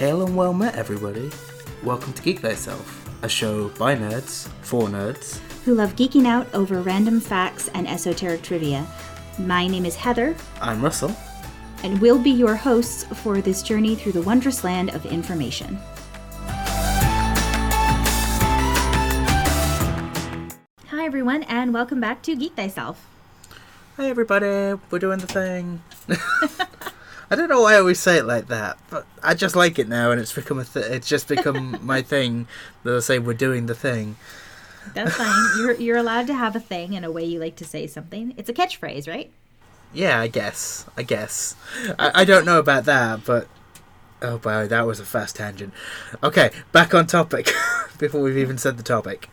Hail and well met, everybody. Welcome to Geek, Thyself, a show by nerds, for nerds, who love geeking out over random facts and esoteric trivia. My name is Heather. I'm Russell. And we'll be your hosts for this journey through the wondrous land of information. Hi everyone, and welcome back to Geek Thyself. Hey everybody, we're doing the thing. I don't know why I always say it like that, but I just like it now, and it's become it's just become my thing that I say we're doing the thing. That's fine. You're allowed to have a thing and a way you like to say something. It's a catchphrase, right? Yeah, I guess. I don't know about that, but oh wow, that was a fast tangent. Okay, back on topic. Before we've even said the topic.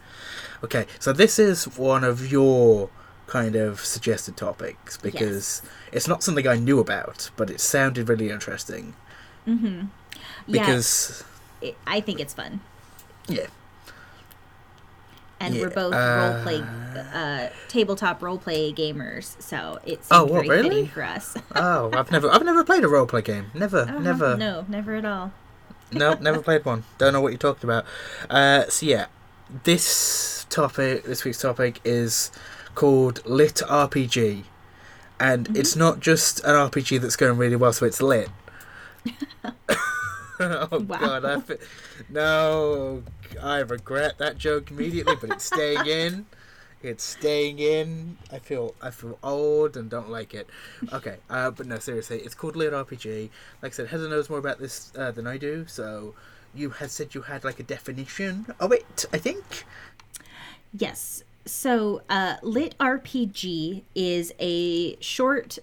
Okay, so this is one of your kind of suggested topics because it's not something I knew about, but it sounded really interesting. Mm-hmm. Because I think it's fun. Yeah. And we're both tabletop roleplay gamers, so it's very fitting for us. Oh, I've never played a roleplay game. Never. No, never at all. No, never played one. Don't know what you're talking about. So yeah, this week's topic is called LitRPG, and it's not just an RPG that's going really well, so it's lit. Oh wow. God, I regret that joke immediately, but it's staying in. It's staying in. I feel old and don't like it. Okay, but no, seriously, it's called LitRPG. Like I said, Heather knows more about this than I do, so you had said you had like a definition of it, I think. Yes. So, LitRPG is a short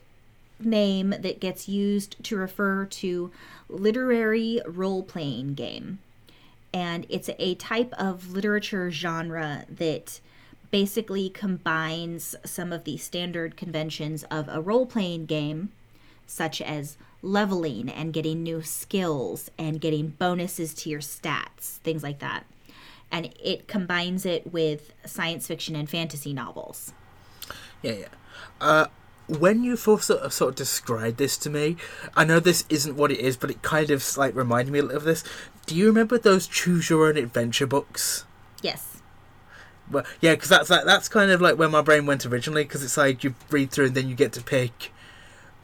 name that gets used to refer to literary role-playing game. And it's a type of literature genre that basically combines some of the standard conventions of a role-playing game, such as leveling and getting new skills and getting bonuses to your stats, things like that. And it combines it with science fiction and fantasy novels. Yeah. When you first sort of described this to me, I know this isn't what it is, but it kind of like reminded me a little of this. Do you remember those Choose Your Own Adventure books? Yes. Well, yeah, because that's kind of like where my brain went originally, because it's like you read through and then you get to pick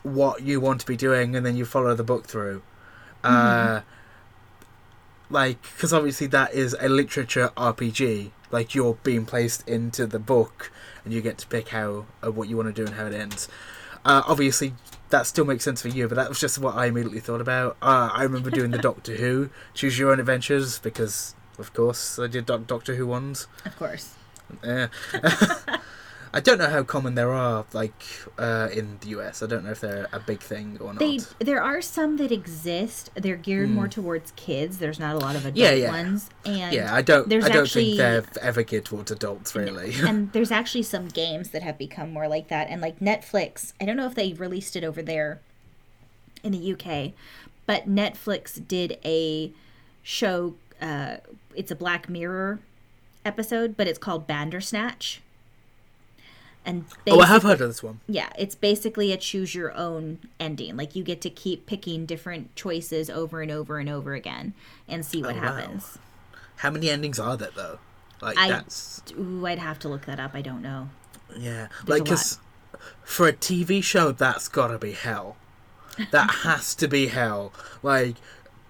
what you want to be doing, and then you follow the book through. Like, because obviously that is a literature RPG. Like, you're being placed into the book, and you get to pick what you want to do and how it ends. Obviously, that still makes sense for you, but that was just what I immediately thought about. I remember doing the Doctor Who Choose Your Own Adventures, because, of course, I did Doctor Who ones. Of course. I don't know how common there are, like, in the US. I don't know if they're a big thing or not. There are some that exist. They're geared more towards kids. There's not a lot of adult ones. And I don't think they're ever geared towards adults, really. And there's actually some games that have become more like that. And like Netflix, I don't know if they released it over there in the UK, but Netflix did a show. It's a Black Mirror episode, but it's called Bandersnatch. And I have heard of this one. Yeah, it's basically a choose your own ending. Like, you get to keep picking different choices over and over and over again and see what happens. Wow. How many endings are there, though? Like, I'd have to look that up. I don't know. Yeah. Like, because for a TV show, that's gotta be hell. That has to be hell. Like,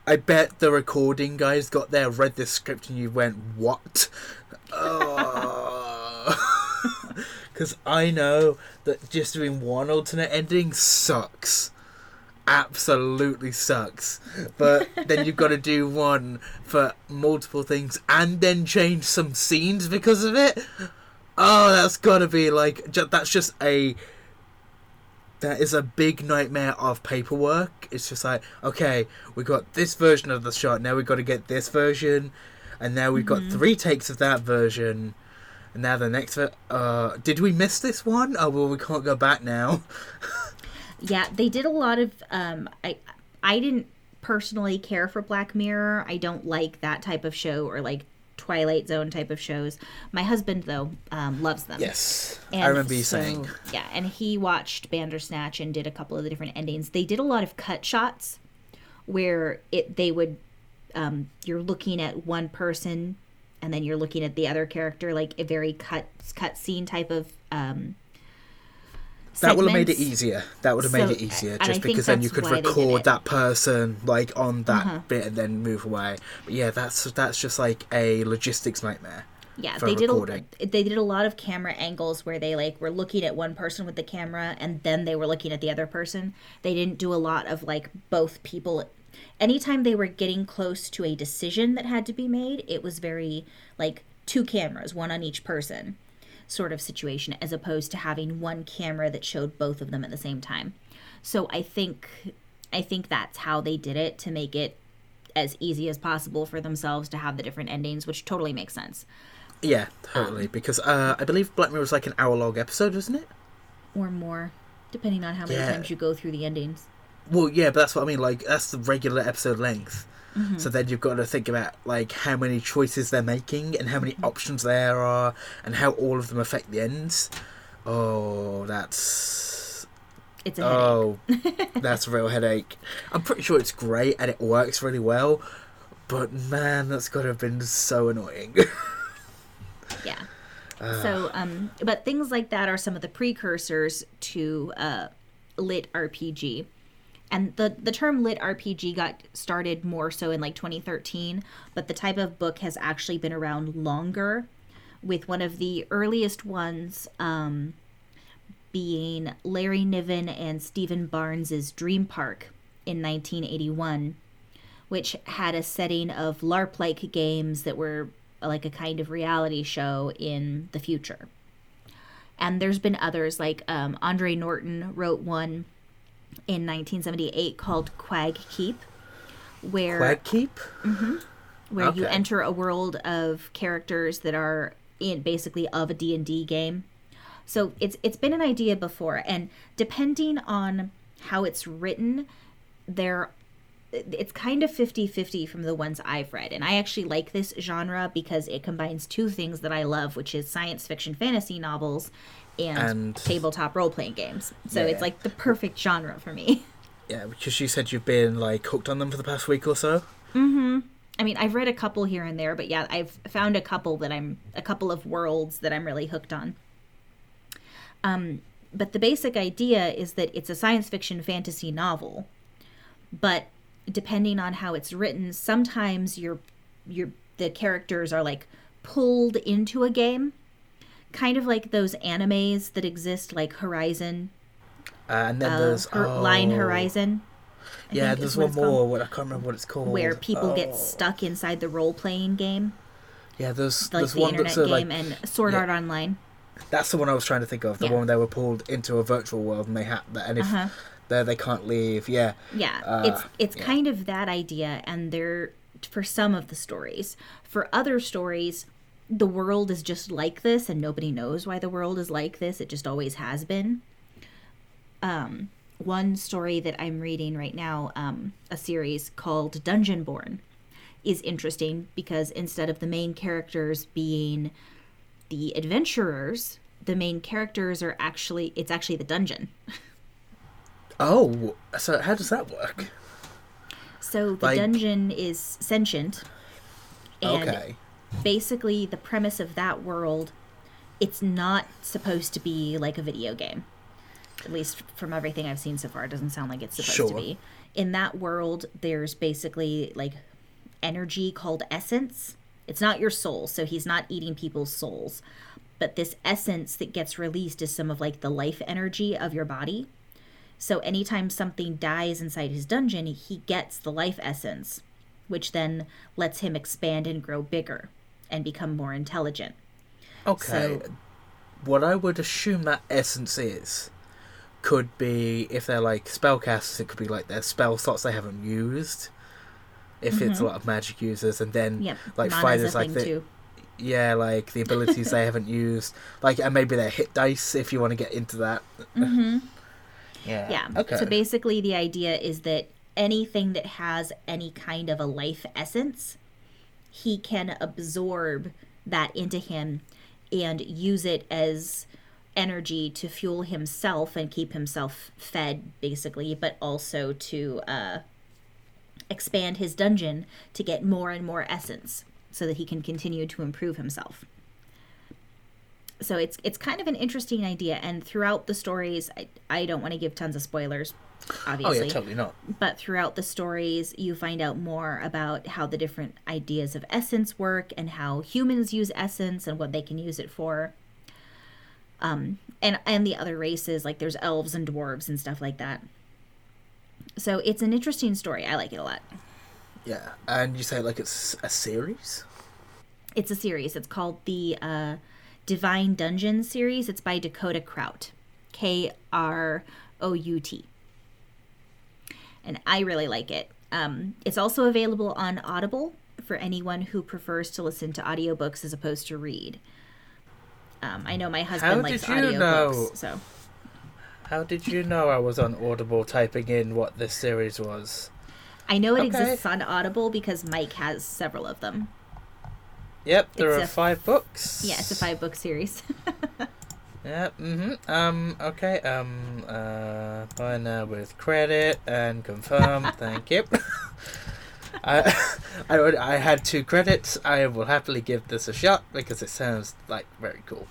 I bet the recording guys got there, read this script, and you went, what? Because I know that just doing one alternate ending sucks. Absolutely sucks. But then you've got to do one for multiple things and then change some scenes because of it. Oh, that's got to be like... that is a big nightmare of paperwork. It's just like, okay, we got this version of the shot. Now we've got to get this version. And now we've got 3 takes of that version. And now the next... did we miss this one? Oh, well, we can't go back now. Yeah, they did a lot of... I didn't personally care for Black Mirror. I don't like that type of show, or like Twilight Zone type of shows. My husband, though, loves them. Yes, and I remember you saying. Yeah, and he watched Bandersnatch and did a couple of the different endings. They did a lot of cut shots where they would you're looking at one person and then you're looking at the other character, like a very cut scene type of that would have made it segments. easier. That would have made it easier, and I just think because then you that's could why they did record it. that person like on that bit and then move away. But yeah, that's just like a logistics nightmare. Yeah, for they recording. did a lot of camera angles where they like were looking at one person with the camera and then they were looking at the other person. They didn't do a lot of like both people. Anytime they were getting close to a decision that had to be made, it was very like two cameras, one on each person sort of situation, as opposed to having one camera that showed both of them at the same time. So I think that's how they did it, to make it as easy as possible for themselves to have the different endings, which totally makes sense. Yeah, totally. Because I believe Black Mirror was like an hour-long episode, wasn't it? Or more, depending on how many times you go through the endings. Well, yeah, but that's what I mean. Like, that's the regular episode length. So then you've got to think about like how many choices they're making and how many options there are and how all of them affect the ends. Oh, it's a headache. That's a real headache. I'm pretty sure it's great and it works really well, but man, that's got to have been so annoying. Yeah. So, but things like that are some of the precursors to LitRPG. And the term LitRPG got started more so in like 2013, but the type of book has actually been around longer, with one of the earliest ones being Larry Niven and Stephen Barnes's Dream Park in 1981, which had a setting of LARP-like games that were like a kind of reality show in the future. And there's been others, like Andre Norton wrote one in 1978 called Quag Keep, where Quag Keep? Where you enter a world of characters that are in basically of a D&D game. So it's been an idea before, and depending on how it's written, it's kind of 50-50 from the ones I've read. And I actually like this genre because it combines two things that I love, which is science fiction fantasy novels and tabletop role-playing games. So it's like the perfect genre for me. Yeah, because you said you've been like hooked on them for the past week or so. I mean, I've read a couple here and there, but yeah, I've found a couple of worlds that I'm really hooked on. But the basic idea is that it's a science fiction fantasy novel, but depending on how it's written, sometimes the characters are like pulled into a game, kind of like those animes that exist, like Horizon, and then there's Line Horizon. Yeah, there's one more. I can't remember what it's called. Where people get stuck inside the role-playing game. Yeah, there's like the one internet that's game and Sword Art Online. That's the one I was trying to think of. The one where they were pulled into a virtual world and they had that, and if they can't leave. Yeah. Yeah, it's kind of that idea, and they're for some of the stories. For other stories, the world is just like this, and nobody knows why the world is like this. It just always has been. One story that I'm reading right now, a series called Dungeonborn, is interesting because instead of the main characters being the adventurers, the main characters are actually the dungeon. Oh, so how does that work? So the dungeon is sentient, and basically the premise of that world, it's not supposed to be like a video game. At least from everything I've seen so far, it doesn't sound like it's supposed to be. In that world, there's basically like energy called essence. It's not your soul, so he's not eating people's souls. But this essence that gets released is some of like the life energy of your body. So anytime something dies inside his dungeon, he gets the life essence, which then lets him expand and grow bigger and become more intelligent. Okay. So, what I would assume that essence is could be, if they're like spellcasters, it could be like their spell slots they haven't used. If it's a lot of magic users, and then like fighters like like the abilities they haven't used, like, and maybe their hit dice if you want to get into that. Yeah. Okay. So basically, the idea is that anything that has any kind of a life essence, he can absorb that into him and use it as energy to fuel himself and keep himself fed, basically, but also to expand his dungeon to get more and more essence so that he can continue to improve himself. So it's kind of an interesting idea, and throughout the stories, I don't want to give tons of spoilers, obviously. Oh yeah, totally not. But throughout the stories, you find out more about how the different ideas of essence work and how humans use essence and what they can use it for. And the other races, like there's elves and dwarves and stuff like that. So it's an interesting story. I like it a lot. Yeah, and you say like it's a series? It's a series. It's called the Divine Dungeon series. It's by Dakota Krout. Krout. And I really like it. It's also available on Audible for anyone who prefers to listen to audiobooks as opposed to read. I know my husband likes audiobooks, so... How did you know I was on Audible typing in what this series was? I know it exists on Audible because Mike has several of them. Yep, there are 5 books. Yeah, it's a 5-book series. Yep, okay, buy now with credit and confirm, thank you. I had 2 credits. I will happily give this a shot because it sounds like very cool.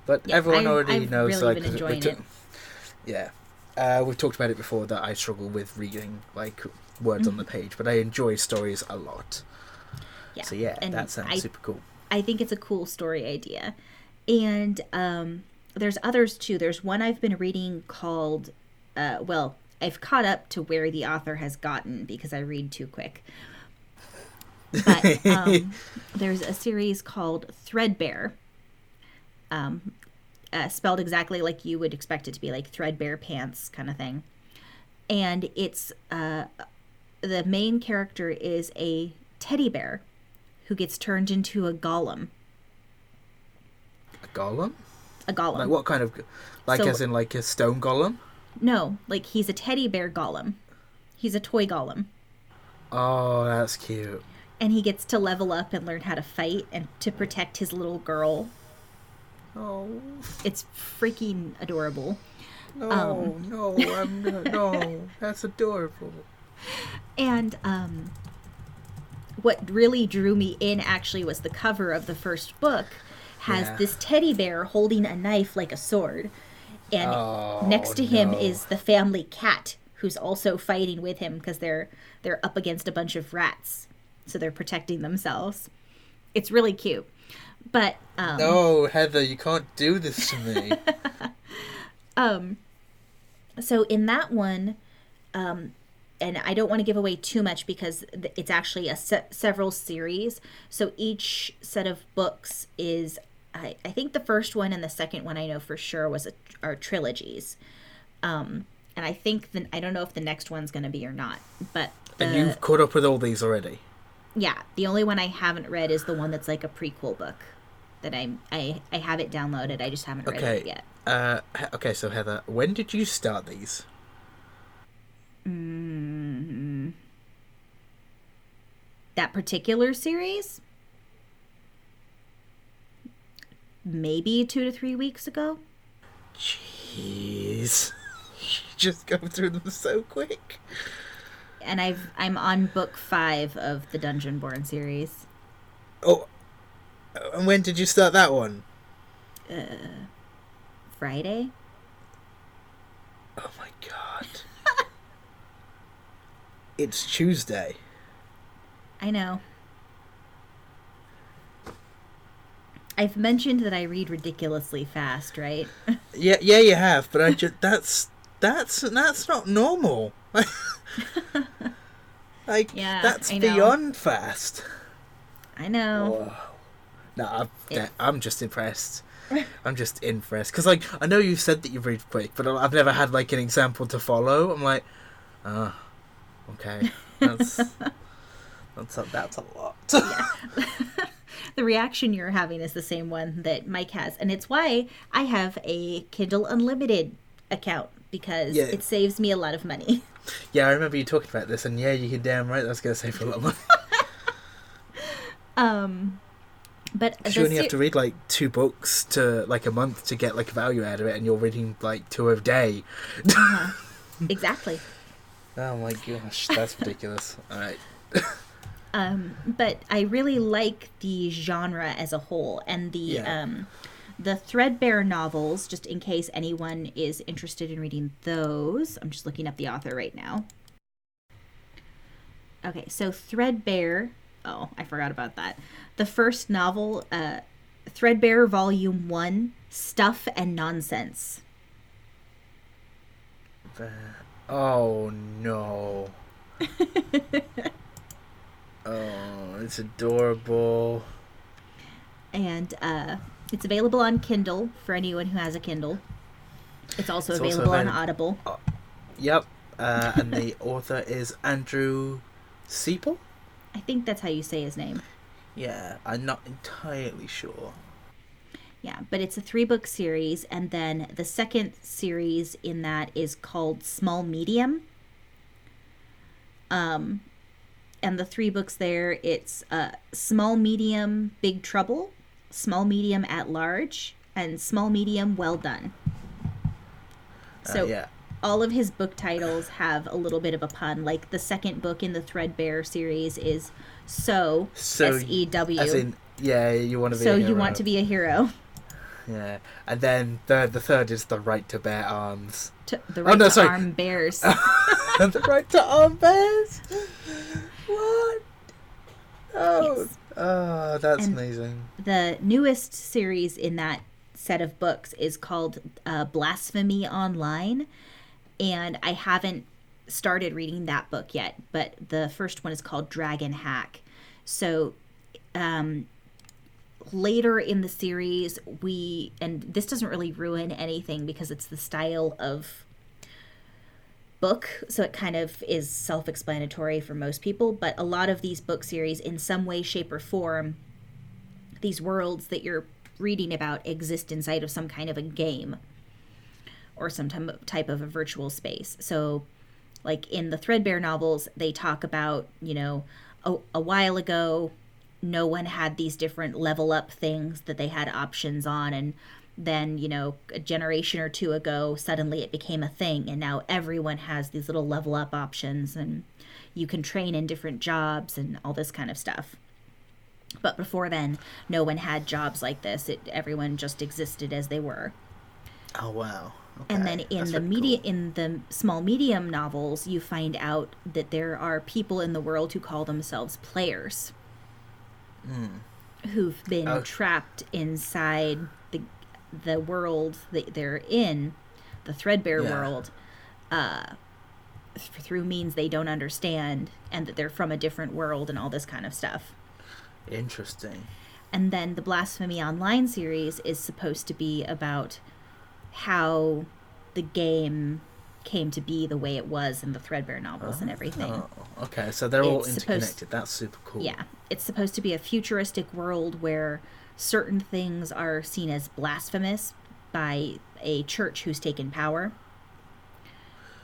But yeah, everyone already knows. I've really been enjoying it. Yeah, we've talked about it before that I struggle with reading like words on the page, but I enjoy stories a lot. Yeah, so yeah, that sounds super cool. I think it's a cool story idea, and there's others too. There's one I've been reading called, I've caught up to where the author has gotten because I read too quick. But there's a series called Threadbare, spelled exactly like you would expect it to be, like threadbare pants kind of thing. And it's the main character is a teddy bear who gets turned into a golem. A golem? A golem. Like what kind of... Like as in like a stone golem? No, like he's a teddy bear golem. He's a toy golem. Oh, that's cute. And he gets to level up and learn how to fight and to protect his little girl. Oh. It's freaking adorable. No, that's adorable. And what really drew me in actually was the cover of the first book has this teddy bear holding a knife like a sword. And next to him is the family cat who's also fighting with him because they're up against a bunch of rats. So they're protecting themselves. It's really cute. But no, Heather, you can't do this to me. So in that one, and I don't want to give away too much because it's actually several series. So each set of books is, I think the first one and the second one I know for sure are trilogies. And I think I don't know if the next one's going to be or not. But and you've caught up with all these already? Yeah, the only one I haven't read is the one that's like a prequel book. That I have it downloaded. I just haven't read it yet. Okay, so Heather, when did you start these? That particular series? Maybe 2 to 3 weeks ago. Jeez. You just go through them so quick. And I'm on book 5 of the Dungeonborn series. Oh, and when did you start that one? Friday. Oh my god. It's Tuesday. I know. I've mentioned that I read ridiculously fast, right? Yeah, you have, but I just that's not normal. Like that's beyond fast. I know. Whoa. No, I'm just impressed. I'm just impressed because, like, I know you said that you read quick, but I've never had like an example to follow. I'm like, okay, that's a lot. Yeah. The reaction you're having is the same one that Mike has, and it's why I have a Kindle Unlimited account because it saves me a lot of money. Yeah, I remember you talking about this, and you're damn right that's going to save a lot of money. But you only have to read like 2 books to like a month to get like value out of it, and you're reading like 2 a day. Exactly. Oh my gosh, that's ridiculous. All right. But I really like the genre as a whole, and the Threadbare novels, just in case anyone is interested in reading those. I'm just looking up the author right now. Okay, so Threadbare, oh, I forgot about that. The first novel, Threadbare Volume 1, Stuff and Nonsense. Oh no. Oh, it's adorable. And it's available on Kindle for anyone who has a Kindle. It's also available on Audible. Yep. And the author is Andrew Seipel? I think that's how you say his name. Yeah, I'm not entirely sure. Yeah, but it's a 3-book series, and then the second series in that is called Small Medium. And the 3 books there, it's Small Medium Big Trouble, Small Medium At Large, and Small Medium Well Done. So yeah. All of his book titles have a little bit of a pun. Like the second book in the Threadbare series is So S-E-W. As in, yeah, you want to be So a hero. you want to be a hero. Yeah. And then the third is The Right to Bear Arms. The Right to Arm Bears. The Right to Arm Bears? What? Oh, yes. Oh, that's amazing. The newest series in that set of books is called Blasphemy Online, and I haven't started reading that book yet, but the first one is called Dragon Hack. So later in the series, and this doesn't really ruin anything because it's the style of book, so it kind of is self-explanatory for most people, but a lot of these book series, in some way, shape, or form, these worlds that you're reading about exist inside of some kind of a game or some type of a virtual space. So like in the Threadbare novels, they talk about, a while ago, no one had these different level up things that they had options on, and then, a generation or two ago, suddenly it became a thing, and now everyone has these little level up options, and you can train in different jobs and all this kind of stuff. But before then, no one had jobs like this. Everyone just existed as they were. Oh wow! Okay. And then in the Small Medium novels, you find out that there are people in the world who call themselves players, who've been trapped inside the world that they're in, the Threadbare world, through means they don't understand, and that they're from a different world and all this kind of stuff. Interesting. And then the Blasphemy Online series is supposed to be about how the game came to be the way it was in the Threadbare novels and everything. Oh, okay, so they're all interconnected. That's super cool. Yeah, it's supposed to be a futuristic world where certain things are seen as blasphemous by a church who's taken power.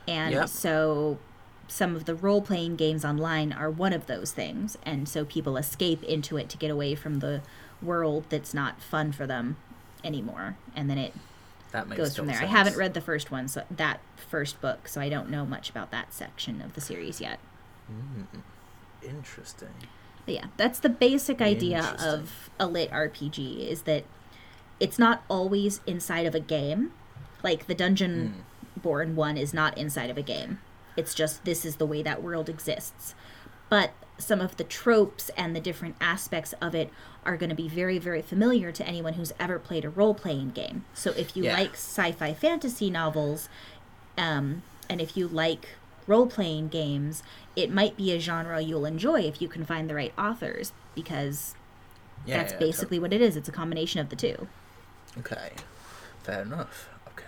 And so some of the role-playing games online are one of those things, and so people escape into it to get away from the world that's not fun for them anymore, and then it goes from there. I haven't read the first one, so that first book, so I don't know much about that section of the series yet. Interesting. But yeah, that's the basic idea of a LitRPG, is that it's not always inside of a game. Like the Dungeonborn one is not inside of a game. It's just, this is the way that world exists. But some of the tropes and the different aspects of it are going to be very, very familiar to anyone who's ever played a role-playing game. So if you like sci-fi fantasy novels, and if you like role-playing games, it might be a genre you'll enjoy if you can find the right authors, because that's basically what it is. It's a combination of the two. Okay, fair enough. Okay,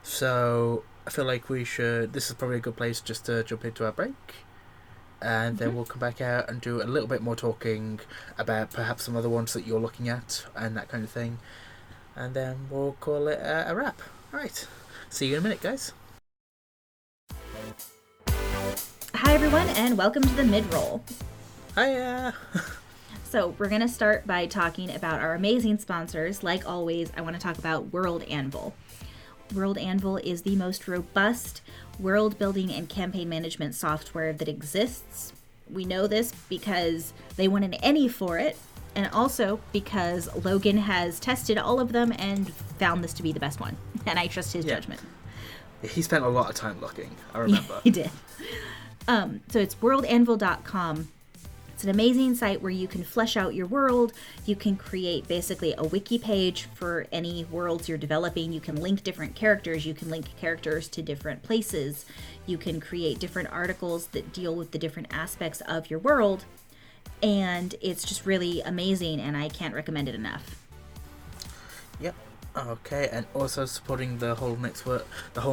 so I feel like this is probably a good place just to jump into our break, and then we'll come back out and do a little bit more talking about perhaps some other ones that you're looking at and that kind of thing, and then we'll call it a wrap. All right, see you in a minute, guys. Hi everyone, and welcome to the mid-roll. Hiya! So we're going to start by talking about our amazing sponsors. Like always, I want to talk about World Anvil. World Anvil is the most robust world building and campaign management software that exists. We know this because they won an Emmy for it, and also because Logan has tested all of them and found this to be the best one. And I trust his judgment. He spent a lot of time looking, I remember. He did. So it's worldanvil.com. It's an amazing site where you can flesh out your world. You can create basically a wiki page for any worlds you're developing. You can link different characters. You can link characters to different places. You can create different articles that deal with the different aspects of your world. And it's just really amazing, and I can't recommend it enough. Yep. Okay, and also supporting the whole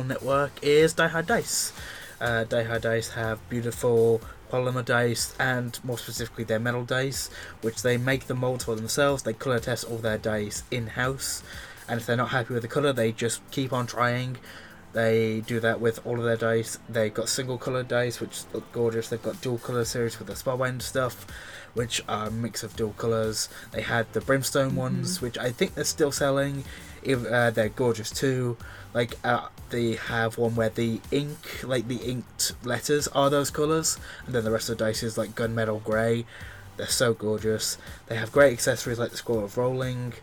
network is Die Hard Dice. Die Hard Dice have beautiful polymer dice, and more specifically their metal dice, which they make the molds for themselves. They colour test all their dice in-house, and if they're not happy with the colour, they just keep on trying. They do that with all of their dice. They've got single colour dice, which look gorgeous. They've got dual colour series with the Spellbind stuff, which are a mix of dual colours. They had the Brimstone ones, which I think they're still selling. They're gorgeous too. They have one where the ink, the inked letters are those colours, and then the rest of the dice is like gunmetal grey. They're so gorgeous. They have great accessories like the Scroll of Rolling,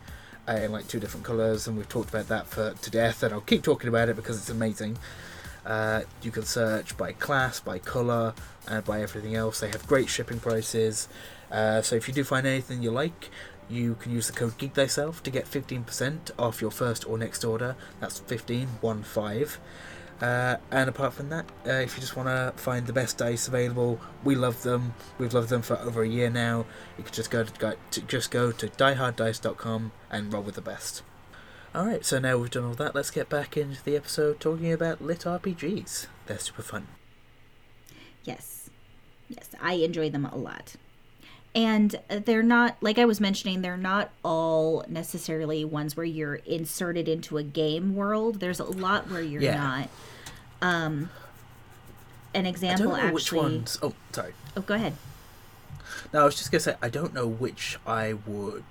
in 2 different colours, and we've talked about that to death, and I'll keep talking about it because it's amazing. You can search by class, by colour, and by everything else. They have great shipping prices, so if you do find anything you like, you can use the code Geek Thyself to get 15% off your first or next order. That's 15. And apart from that, if you just want to find the best dice available, we love them. We've loved them for over a year now. You can just go to dieharddice.com and roll with the best. Alright, so now we've done all that, let's get back into the episode talking about LitRPGs. They're super fun. Yes, I enjoy them a lot. And they're not, like I was mentioning, they're not all necessarily ones where you're inserted into a game world. There's a lot where you're not. An example, I don't know actually. Which ones? Oh, sorry. Oh, go ahead. No, I was just gonna say I don't know which I would,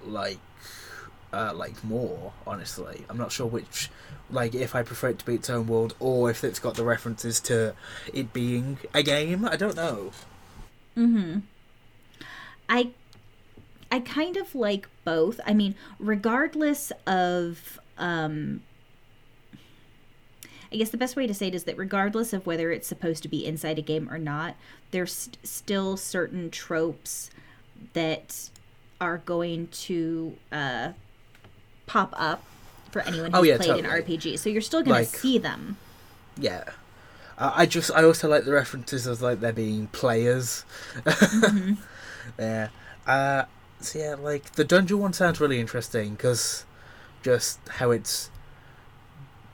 like more. Honestly, I'm not sure which. If I prefer it to be its own world, or if it's got the references to it being a game. I don't know. I kind of like both. I mean, regardless of, I guess the best way to say it is that regardless of whether it's supposed to be inside a game or not, there's still certain tropes that are going to pop up for anyone who's played an RPG. So you're still going to see them. Yeah. I also like the references of there being players. Yeah. So yeah, the dungeon one sounds really interesting because just how it's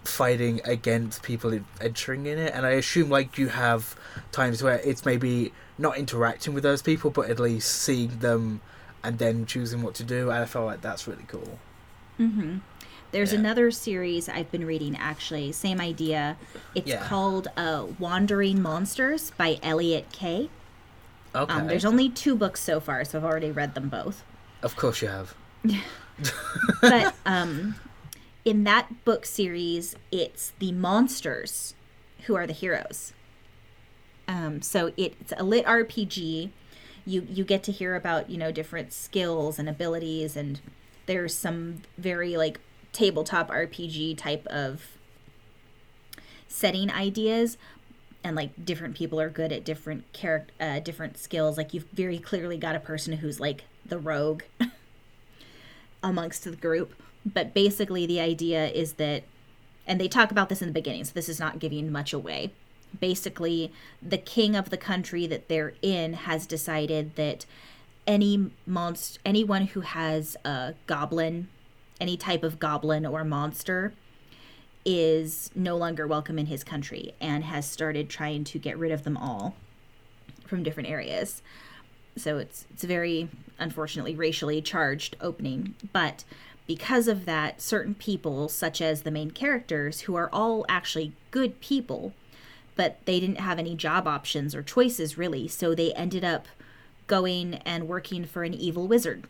fighting against people entering in it, and I assume you have times where it's maybe not interacting with those people, but at least seeing them and then choosing what to do, and I felt like that's really cool. There's another series I've been reading, actually, same idea. It's called Wandering Monsters by Elliot Kay. Okay. There's only 2 books so far, so I've already read them both. Of course you have. But in that book series, it's the monsters who are the heroes. So it's a LitRPG. You get to hear about, different skills and abilities, and there's some very tabletop RPG type of setting ideas, and different people are good at different different skills. You've very clearly got a person who's the rogue amongst the group, but basically the idea is that, and they talk about this in the beginning, so this is not giving much away. Basically, the king of the country that they're in has decided that anyone who has a goblin, any type of goblin or monster, is no longer welcome in his country, and has started trying to get rid of them all from different areas. So it's a very, unfortunately, racially charged opening. But because of that, certain people, such as the main characters, who are all actually good people, but they didn't have any job options or choices, really, so they ended up going and working for an evil wizard.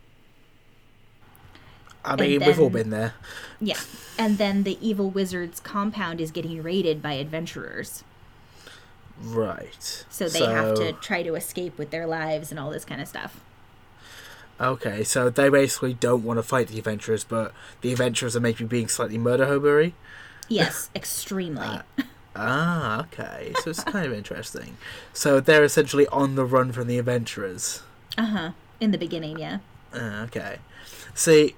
I And mean, we've all then- been there. Yeah. And then the evil wizard's compound is getting raided by adventurers. Right. So they have to try to escape with their lives and all this kind of stuff. Okay, so they basically don't want to fight the adventurers, but the adventurers are maybe being slightly murder hobery. Yes, extremely. Okay. So it's kind of interesting. So they're essentially on the run from the adventurers. Uh-huh. In the beginning, yeah. Okay. See,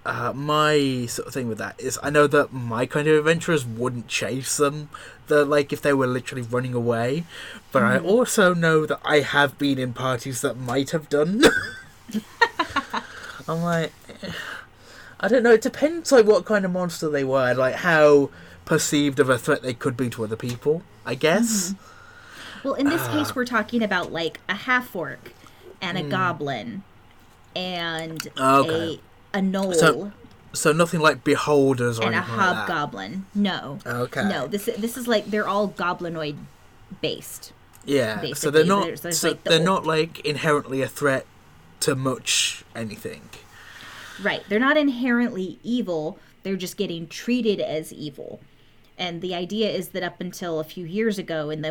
my sort of thing with that is I know that my kind of adventurers wouldn't chase them, if they were literally running away, but I also know that I have been in parties that might have done. I'm like, I don't know, it depends what kind of monster they were, how perceived of a threat they could be to other people, I guess. Well, in this case, we're talking about a half-orc and a goblin and Okay. a gnoll So nothing like beholders or and a anything like that. hobgoblin. No. Okay. No, this is they're all goblinoid based. Yeah, so Basically, they're not. there's So the they're old- not inherently a threat to much anything. Right. They're not inherently evil. They're just getting treated as evil. And the idea is that up until a few years ago in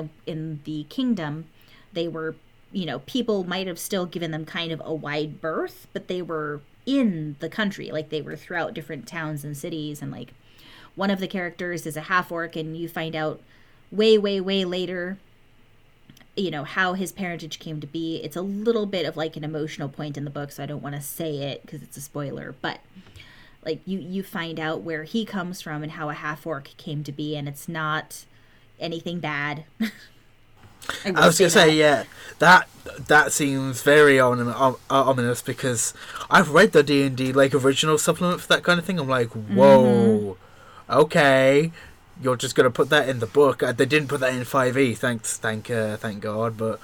the kingdom, they were, people might have still given them kind of a wide berth, but they were in the country. They were throughout different towns and cities. And one of the characters is a half orc, and you find out way, way, way later, how his parentage came to be. It's a little bit of an emotional point in the book, so I don't want to say it because it's a spoiler, but you find out where he comes from and how a half orc came to be, and it's not anything bad. I was gonna say, yeah, that seems very ominous because I've read the D&D original supplement for that kind of thing. I'm like, whoa, okay, you're just gonna put that in the book. They didn't put that in 5e, thank God. But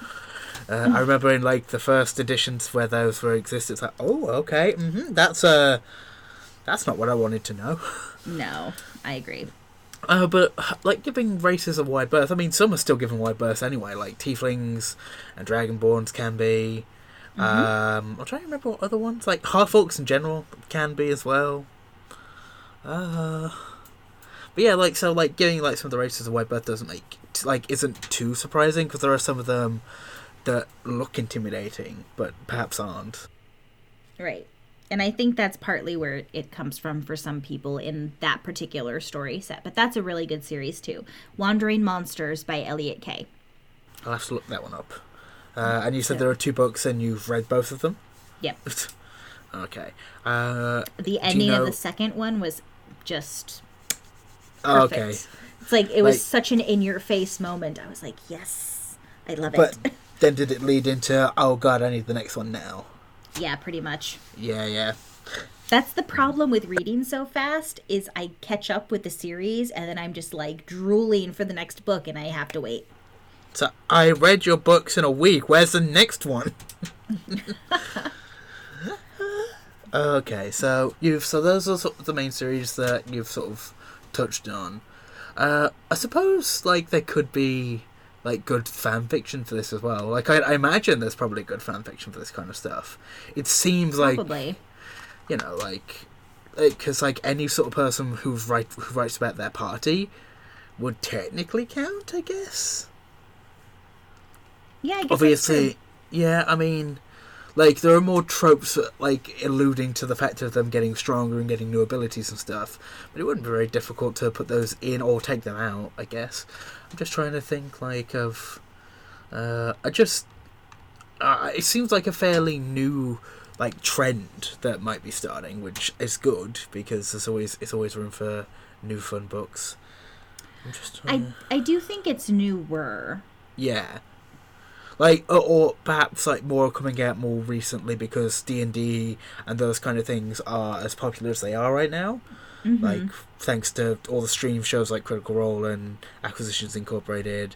I remember in the first editions where those were existed, it's oh, okay, that's not what I wanted to know. No, I agree. But giving races a wide berth, I mean, some are still given wide berths anyway, tieflings and dragonborns can be. I'm trying to remember what other ones, half-orcs in general can be as well. But yeah, giving some of the races a wide berth doesn't isn't too surprising, because there are some of them that look intimidating but perhaps aren't. Right. And I think that's partly where it comes from for some people in that particular story set. But that's a really good series, too. Wandering Monsters by Elliot Kay. I'll have to look that one up. And you said there are 2 books and you've read both of them? Yep. Okay. The ending of the second one was just perfect. Okay. It's it was such an in-your-face moment. I was like, yes, I love but it. Then did it lead into, oh god, I need the next one now? Yeah, pretty much. Yeah. That's the problem with reading so fast, is I catch up with the series and then I'm just drooling for the next book and I have to wait. So I read your books in a week. Where's the next one? Okay, so those are sort of the main series that you've sort of touched on. I suppose there could be good fan fiction for this as well. I imagine there's probably good fan fiction for this kind of stuff. It seems Probably. because any sort of person who writes about their party would technically count, I guess. Yeah, I guess Obviously, that's true. yeah. I mean, there are more tropes alluding to the fact of them getting stronger and getting new abilities and stuff. But it wouldn't be very difficult to put those in or take them out, I guess. I'm just trying to think of. It seems like a fairly new trend that might be starting, which is good because it's always room for new fun books. I'm just trying I do think it's newer. Yeah. Or perhaps more coming out more recently because D&D and those kind of things are as popular as they are right now. Mm-hmm. Thanks to all the stream shows like Critical Role and Acquisitions Incorporated,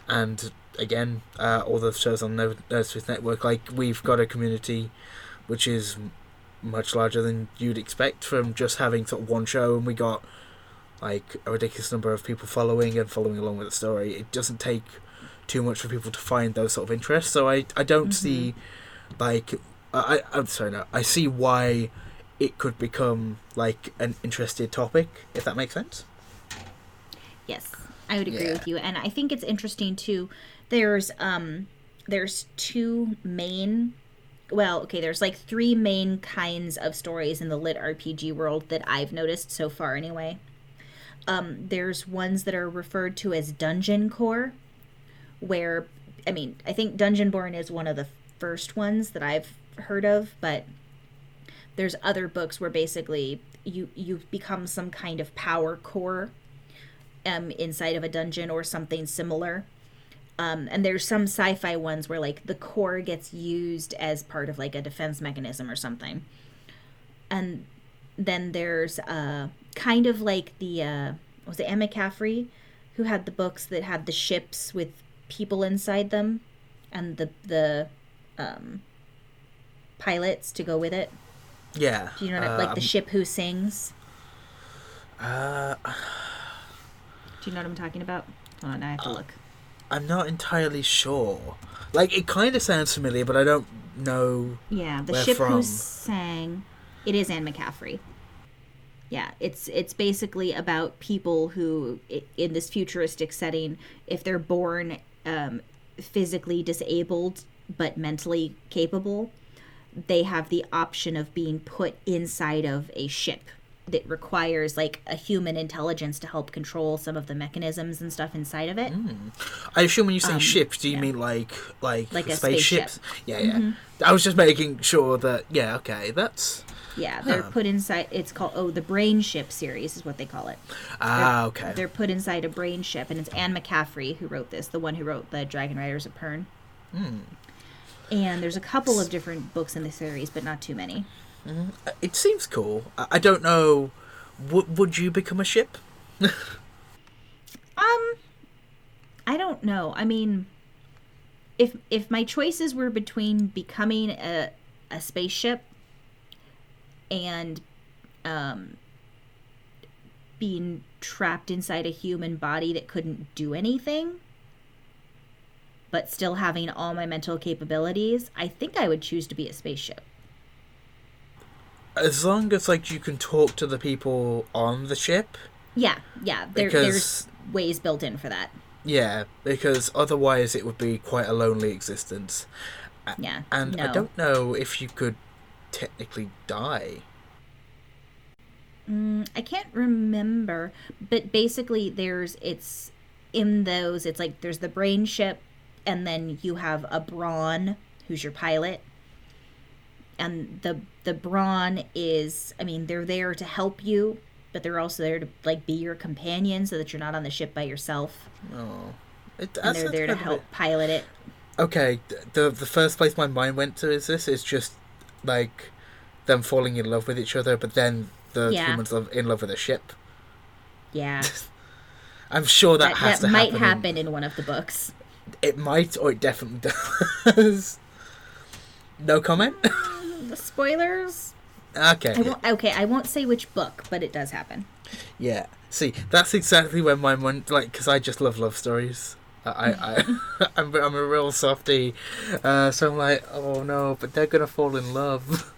and again, all the shows on Nerdsmith Network. We've got a community which is much larger than you'd expect from just having sort of one show, and we got a ridiculous number of people following along with the story. It doesn't take too much for people to find those sort of interests, so I don't see I'm sorry, no. I see why it could become like an interesting topic, if that makes sense. Yes, I would agree Yeah. with you, and I think it's interesting too. There's two main. Well, okay, there's like three main kinds of stories in the lit RPG world that I've noticed so far, anyway. There's ones that are referred to as dungeon core, where, I mean, I think Dungeonborn is one of the first ones that I've heard of, but there's other books where basically you become some kind of power core inside of a dungeon or something similar. And there's some sci-fi ones where like the core gets used as part of like a defense mechanism or something. And then there's kind of like the was it Anne McCaffrey who had the books that had the ships with people inside them and the pilots to go with it. Yeah. Do you know what like the ship who sings? Do you know what I'm talking about? Hold on, I have to look. I'm not entirely sure. Like, it kind of sounds familiar, but I don't know. Yeah, the where ship from. who sang. It is Anne McCaffrey. Yeah, it's basically about people who, in this futuristic setting, if they're born physically disabled but mentally capable, they have the option of being put inside of a ship that requires like a human intelligence to help control some of the mechanisms and stuff inside of it. I assume when you say ships, do you mean like a spaceships? spaceship. Yeah, yeah. I was just making sure that. Yeah, okay, that's. Yeah, they're put inside. It's called the Brain Ship series is what they call it. Okay. They're put inside a brain ship, and it's Anne McCaffrey who wrote this, the one who wrote the Dragon Riders of Pern. And there's a couple of different books in the series, but not too many. It seems cool. I don't know. Would you become a ship? I don't know. I mean, if my choices were between becoming a spaceship and being trapped inside a human body that couldn't do anything, but still having all my mental capabilities, I think I would choose to be a spaceship. As long as like you can talk to the people on the ship. Yeah. There's ways built in for that. Yeah, because otherwise it would be quite a lonely existence. Yeah. And no. I don't know if you could technically die. I can't remember, but basically it's like there's the brain ship, and then you have a brawn who's your pilot. And the brawn is, I mean, they're there to help you, but they're also there to like be your companion so that you're not on the ship by yourself. Oh. And they're there to help pilot it. Okay, the first place my mind went to is just like them falling in love with each other, but then the humans are in love with a ship. Yeah. I'm sure that has to happen. That might happen in one of the books. It might, or it definitely does. No comment? The spoilers? Okay. I won't say which book, but it does happen. Yeah. See, that's exactly where my mind, like, because I just love stories. I'm a real softie, so I'm like, oh no, but they're gonna fall in love.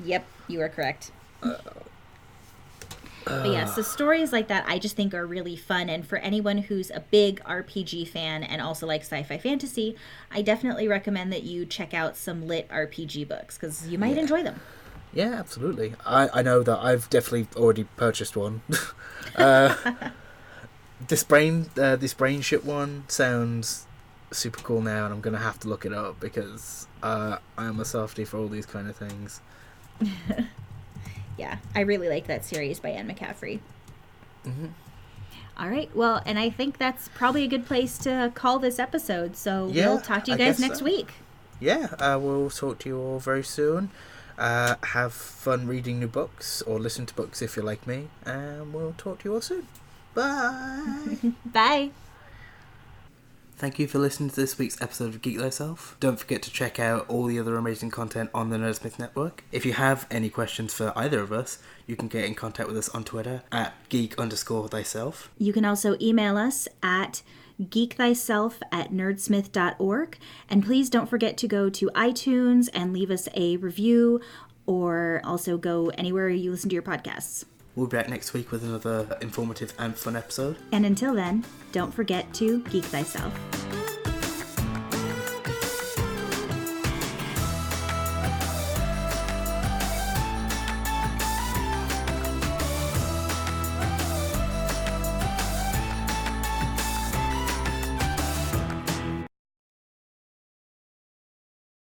Yep, you are correct. But yeah, so stories like that I just think are really fun, and for anyone who's a big RPG fan and also likes sci-fi fantasy, I definitely recommend that you check out some lit RPG books, because you might enjoy them. Yeah, absolutely. I know that I've definitely already purchased one. This brain ship one sounds super cool now, and I'm gonna have to look it up because I am a softie for all these kind of things. Yeah, I really like that series by Anne McCaffrey. Mm-hmm. All right, well, and I think that's probably a good place to call this episode. So we'll talk to you guys next week. Yeah, we'll talk to you all very soon. Have fun reading new books, or listen to books if you're like me, and we'll talk to you all soon. Bye! Bye! Thank you for listening to this week's episode of Geek, Thyself. Don't forget to check out all the other amazing content on the Nerdsmith Network. If you have any questions for either of us, you can get in contact with us on Twitter at geek_thyself. You can also email us at Geek Thyself at nerdsmith.org. And please don't forget to go to iTunes and leave us a review, or also go anywhere you listen to your podcasts. We'll be back next week with another informative and fun episode. And until then, don't forget to geek thyself.